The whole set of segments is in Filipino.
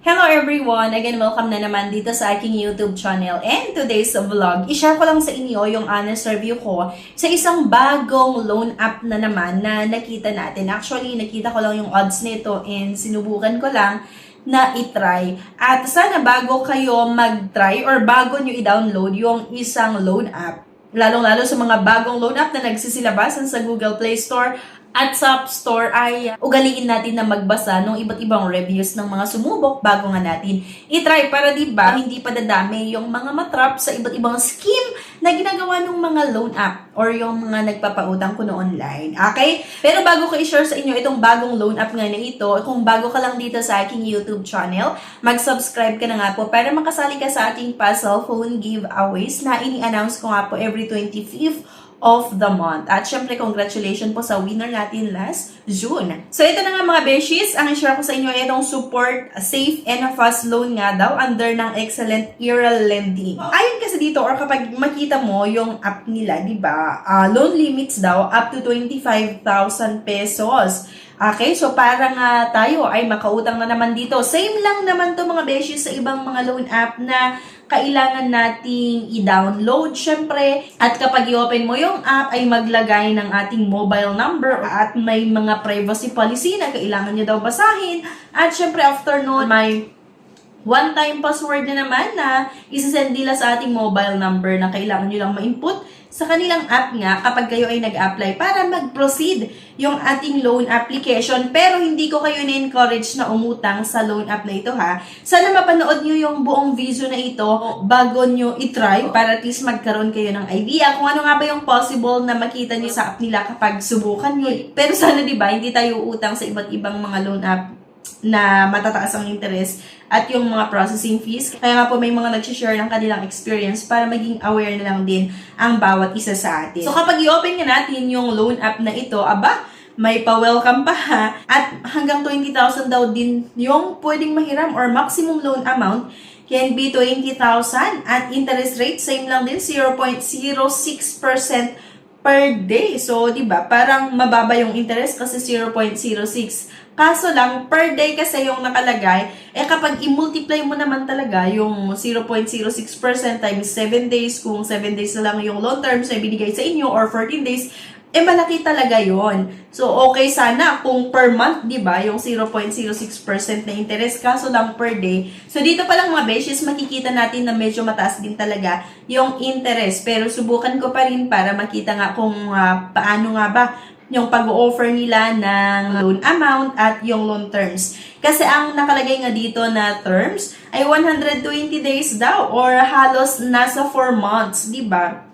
Hello everyone! Again, welcome na naman dito sa aking YouTube channel. And today's vlog, i-share ko lang sa inyo yung honest review ko sa isang bagong loan app na naman na nakita natin. Actually, nakita ko lang yung odds nito and sinubukan ko lang na i-try. At sana bago kayo mag-try or bago nyo i-download yung isang loan app, lalong-lalo sa mga bagong loan app na nagsisilabasan sa Google Play Store at sa App Store, ay ugaliin natin na magbasa ng iba't ibang reviews ng mga sumubok bago nga natin i-try para diba hindi pa dadami yung mga matrap sa iba't ibang scheme na ginagawa ng mga loan app or yung mga nagpapautang kuno online. Okay? Pero bago ko i-share sa inyo itong bagong loan app nga na ito, kung bago ka lang dito sa aking YouTube channel, mag-subscribe ka na nga po para makasali ka sa ating puzzle phone giveaways na ini-announce ko nga po every 25th of the month. At syempre, congratulations po sa winner natin last June. So, ito na nga mga beshies. Ang i-share ko sa inyo ay itong support, safe and fast loan nga daw under ng Excellent Era Lending. Ayon kasi dito, or kapag makita mo yung app nila, di ba? Loan limits daw up to 25,000 pesos. Okay, so parang tayo ay makautang na naman dito. Same lang naman to mga beshies sa ibang mga loan app na kailangan nating i-download syempre. At kapag i-open mo yung app ay maglagay ng ating mobile number at may mga privacy policy na kailangan nyo daw basahin. At syempre after nun may one-time password na naman na isasend nila sa ating mobile number na kailangan nyo lang ma-input sa kanilang app nga kapag kayo ay nag-apply para mag-proceed yung ating loan application. Pero hindi ko kayo na-encourage na umutang sa loan app na ito ha. Sana mapanood nyo yung buong video na ito bago nyo itry para at least magkaroon kayo ng idea kung ano nga ba yung possible na makita nyo sa app nila kapag subukan nyo. Pero sana diba hindi tayo utang sa iba't ibang mga loan app na matataas ang interest at yung mga processing fees. Kaya nga po may mga nag-share ng kanilang experience para maging aware na lang din ang bawat isa sa atin. So kapag i-open nga natin yung loan app na ito, aba, may pa-welcome pa ha. At hanggang 20,000 daw din yung pwedeng mahiram or maximum loan amount can be 20,000 at interest rate same lang din 0.06% per day. So, di ba? Parang mababa yung interest kasi 0.06. Kaso lang, per day kasi yung nakalagay, kapag i-multiply mo naman talaga yung 0.06% times 7 days, kung 7 days na lang yung loan terms na ibinigay sa inyo or 14 days, malaki talaga yon. So, okay sana kung per month, di ba, yung 0.06% na interest, kaso lang per day. So, dito pa lang mga beshes, makikita natin na medyo mataas din talaga yung interest. Pero subukan ko pa rin para makita nga kung paano nga ba yung pag-offer nila ng loan amount at yung loan terms. Kasi ang nakalagay nga dito na terms ay 120 days daw or halos nasa 4 months, di ba?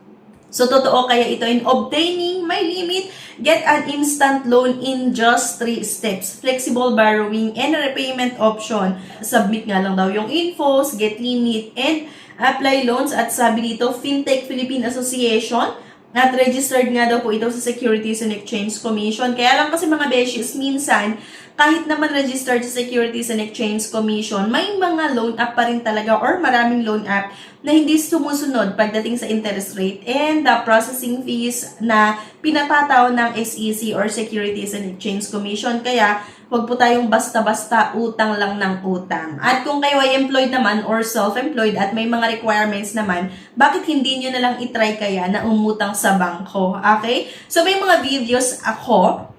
So, totoo kaya ito in obtaining my limit, get an instant loan in just 3 steps. Flexible borrowing and repayment option. Submit nga lang daw yung infos, get limit, and apply loans. At sabi dito, Fintech Philippine Association. At registered nga daw po ito sa Securities and Exchange Commission. Kaya lang kasi mga beshies, minsan, kahit naman registered sa Securities and Exchange Commission, may mga loan app pa rin talaga or maraming loan app na hindi sumusunod pagdating sa interest rate and the processing fees na pinapataw ng SEC or Securities and Exchange Commission. Kaya, huwag po tayong basta-basta utang lang ng utang. At kung kayo ay employed naman or self-employed at may mga requirements naman, bakit hindi nyo na lang itry kaya na umutang sa bangko? Okay? So, may mga videos ako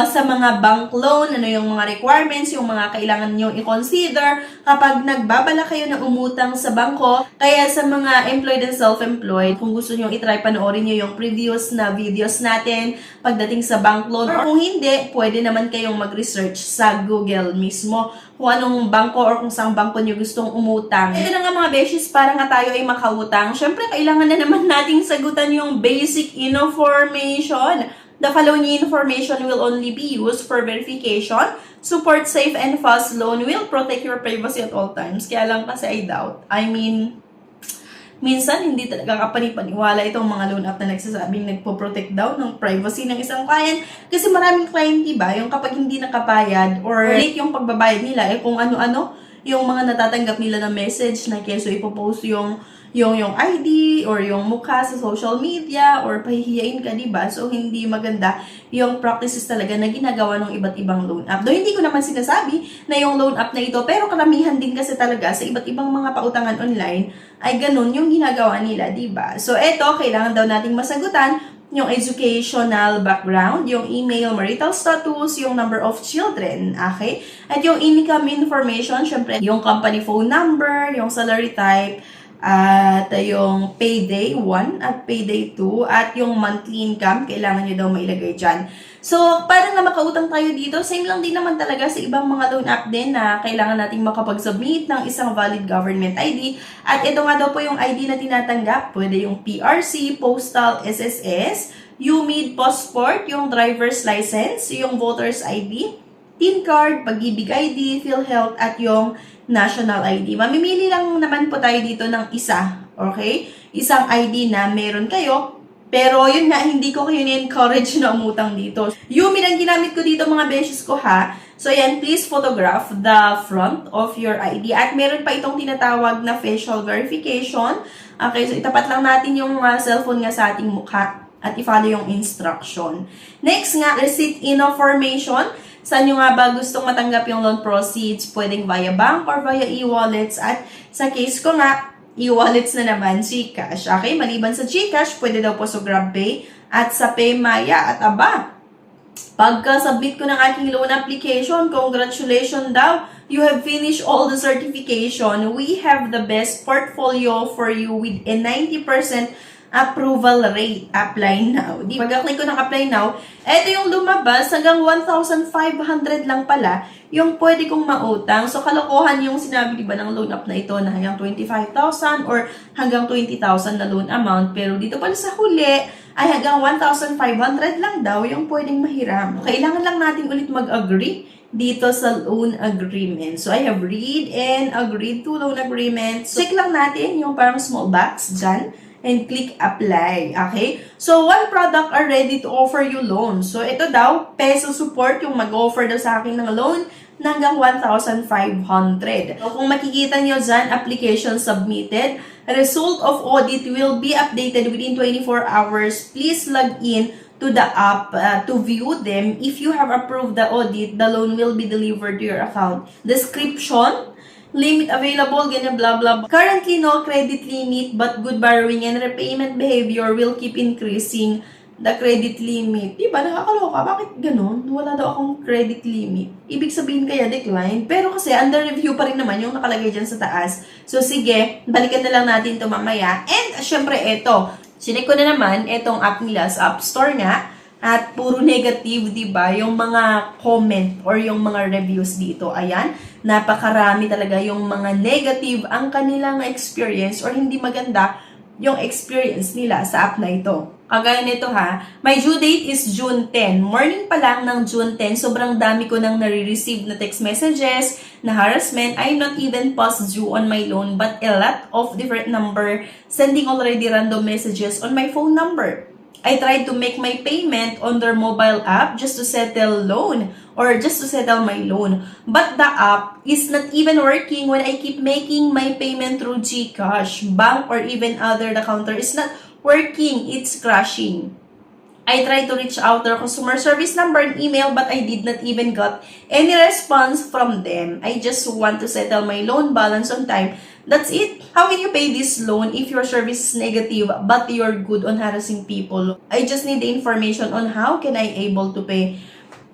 sa mga bank loan, ano yung mga requirements, yung mga kailangan nyo i-consider kapag nagbabala kayo na umutang sa bangko. Kaya sa mga employed and self-employed, kung gusto nyo i-try, panoorin nyo yung previous na videos natin pagdating sa bank loan. Or kung hindi, pwede naman kayong mag-research sa Google mismo kung anong bangko or kung saang bangko nyo gustong umutang. Ito na nga mga beshies, para nga tayo ay makautang. Siyempre, kailangan na naman nating sagutan yung basic information. The following information will only be used for verification. Support safe and fast loan will protect your privacy at all times. Kaya lang kasi I doubt. I mean, minsan hindi talaga kapanipaniwala itong mga loan app na nagsasabing nagpo-protect daw ng privacy ng isang client. Kasi maraming client, diba, yung kapag hindi nakapayad or late yung pagbabayad nila, kung ano-ano yung mga natatanggap nila na message na keso ipopost yung yung ID or yung mukha sa social media or pahihiyain ka, diba? So, hindi maganda yung practices talaga na ginagawa ng iba't ibang loan app. Though hindi ko naman sinasabi na yung loan app na ito, pero karamihan din kasi talaga sa iba't ibang mga pautangan online ay ganun yung ginagawa nila, diba? So, eto, kailangan daw nating masagutan yung educational background, yung email, marital status, yung number of children, okay? At yung income information, syempre, yung company phone number, yung salary type, at yung payday 1 at payday 2, at yung monthly income, kailangan nyo daw mailagay dyan. So, para nga makautang tayo dito, same lang din naman talaga sa ibang mga loan app din na kailangan nating makapag-submit ng isang valid government ID. At ito nga daw po yung ID na tinatanggap. Pwede yung PRC, Postal, SSS, UMID, Passport, yung driver's license, yung voter's ID, TIN card, Pag-ibig ID, PhilHealth, at yung national ID. Mamimili lang naman po tayo dito ng isa, okay? Isang ID na meron kayo. Pero yun nga, hindi ko kayo ni-encourage na umutang dito. Yumi ang ginamit ko dito mga beses ko ha. So yan, please photograph the front of your ID. At meron pa itong tinatawag na facial verification. Okay, so itapat lang natin yung cellphone nga sa ating mukha at i-follow yung instruction. Next nga, receipt information. Saan nyo nga ba gustong matanggap yung loan proceeds? Pwedeng via bank or via e-wallets. At sa case ko nga, e-wallets na naman, GCash. Okay, maliban sa GCash, pwede daw po sa GrabPay at sa PayMaya. At aba, pagka-submit ko ng aking loan application, congratulations daw, you have finished all the certification. We have the best portfolio for you with a 90% approval rate. Apply now. Pagka-click ko ng apply now, eto yung lumabas, hanggang 1,500 lang pala yung pwede kong mautang. So, kalokohan yung sinabi, diba, ng loan app na ito na hanggang 25,000 or hanggang 20,000 na loan amount. Pero dito pala sa huli, ay hanggang 1,500 lang daw yung pwedeng mahiram. Kailangan lang natin ulit mag-agree dito sa loan agreement. So, I have read and agreed to loan agreement. So, check lang natin yung parang small box dyan and click apply. Okay? So, one product are ready to offer you loan. So, ito daw, peso support yung mag-offer daw sa akin ng loan na hanggang 1,500. So, kung makikita nyo dyan, application submitted. Result of audit will be updated within 24 hours. Please log in to the app to view them. If you have approved the audit, the loan will be delivered to your account. Description, limit available, ganyan, blah, blah, blah. Currently, no credit limit, but good borrowing and repayment behavior will keep increasing the credit limit. Diba, nakakaloka? Bakit ganun? Wala daw akong credit limit. Ibig sabihin kaya decline. Pero kasi, under review pa rin naman yung nakalagay dyan sa taas. So, sige, balikan na lang natin ito mamaya. And, syempre, eto. Sinek ko na naman itong app nila sa App Store nga. At puro negative, diba? Yung mga comment or yung mga reviews dito. Ayan, napakarami talaga yung mga negative ang kanilang experience or hindi maganda yung experience nila sa app na ito. Kagaya nito ha, my due date is June 10. Morning pa lang ng June 10, sobrang dami ko nang nare-receive na text messages, na harassment. I'm not even past due on my loan, but a lot of different number sending already random messages on my phone number. I tried to make my payment on their mobile app just to settle loan or just to settle my loan. But the app is not even working when I keep making my payment through GCash. Bank or even other the counter is not working. It's crashing. I tried to reach out their customer service number and email but I did not even got any response from them. I just want to settle my loan balance on time. That's it. How can you pay this loan if your service is negative but you're good on harassing people? I just need the information on how can I able to pay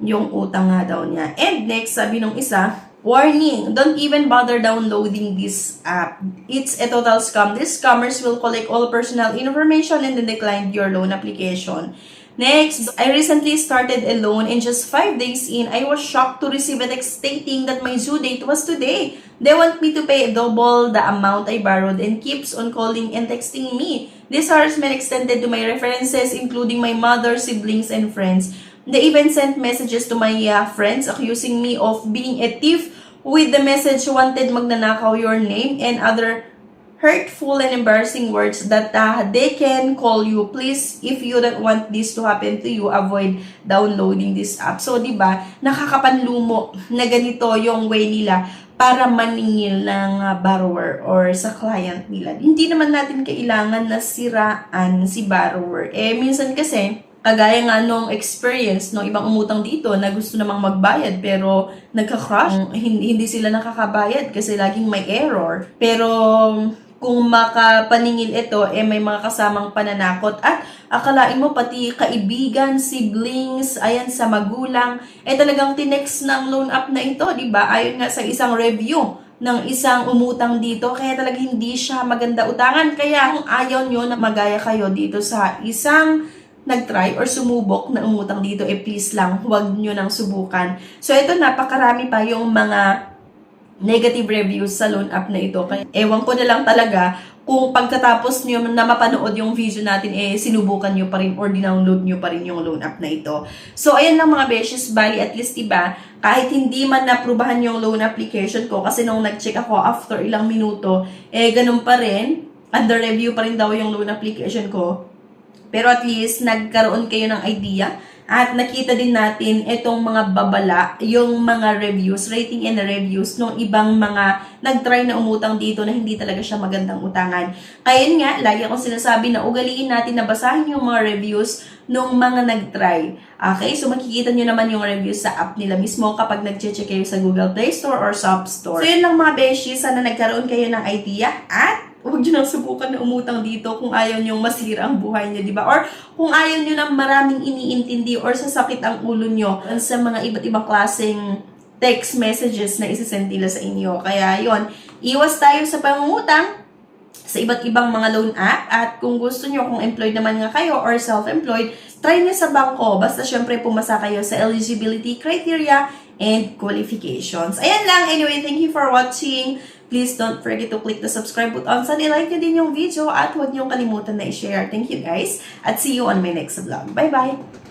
yung utang nga daw niya. And next, sabi nung isa, warning, don't even bother downloading this app. It's a total scam. These scammers will collect all personal information and then decline your loan application. Next, I recently started a loan and just 5 days in, I was shocked to receive a text stating that my due date was today. They want me to pay double the amount I borrowed and keeps on calling and texting me. This harassment extended to my references, including my mother, siblings, and friends. They even sent messages to my friends accusing me of being a thief with the message wanted magnanakaw your name and other hurtful and embarrassing words that they can call you. Please, if you don't want this to happen to you, avoid downloading this app. So, diba, nakakapanlumo na ganito yung way nila para maningil ng borrower or sa client nila. Hindi naman natin kailangan na siraan si borrower. Minsan kasi, kagaya nga nung experience nung ibang umutang dito na gusto namang magbayad pero nagka-crash, hindi sila nakakabayad kasi laging may error. Pero kung makapaningil ito, may mga kasamang pananakot at akalain mo pati kaibigan, siblings, ayan sa magulang, talagang tinext ng loan app na ito, di ba? Ayon nga sa isang review ng isang umutang dito, kaya talaga hindi siya maganda utangan. Kaya kung ayaw nyo na magaya kayo dito sa isang nag-try or sumubok na umutang dito, please lang, huwag nyo nang subukan. So, ito, napakarami pa yung mga negative reviews sa loan app na ito. Kaya, ewan ko na lang talaga kung pagkatapos nyo na mapanood yung video natin, sinubukan nyo pa rin or dinownload nyo pa rin yung loan app na ito. So, ayan lang mga beshes, bali at least diba, kahit hindi man naprubahan yung loan application ko, kasi nung nag-check ako after ilang minuto, ganun pa rin, under review pa rin daw yung loan application ko. Pero at least, nagkaroon kayo ng idea at nakita din natin itong mga babala, yung mga reviews, rating and reviews ng ibang mga nag-try na umutang dito na hindi talaga siya magandang utangan. Kaya nga, lagi akong sinasabi na ugaliin natin na basahin yung mga reviews ng mga nag-try. Okay? So, makikita nyo naman yung reviews sa app nila mismo kapag nag-check kayo sa Google Play Store or sa App Store. So, yun lang mga beshi. Sana nagkaroon kayo ng idea at huwag nyo nang subukan na umutang dito kung ayaw nyo masira ang buhay nyo, di ba? Or kung ayaw nyo ng maraming iniintindi or sasakit ang ulo nyo sa mga iba't ibang klaseng text messages na isisend nila sa inyo. Kaya yon, iwas tayo sa pangungutang sa iba't ibang mga loan app. At kung gusto nyo, kung employed naman nga kayo or self-employed, try nyo sa bangko. Basta syempre pumasa kayo sa eligibility criteria and qualifications. Ayan lang. Anyway, thank you for watching. Please don't forget to click the subscribe button. Sana i-like nyo din yung video at huwag nyo kalimutan na i-share. Thank you guys at see you on my next vlog. Bye-bye!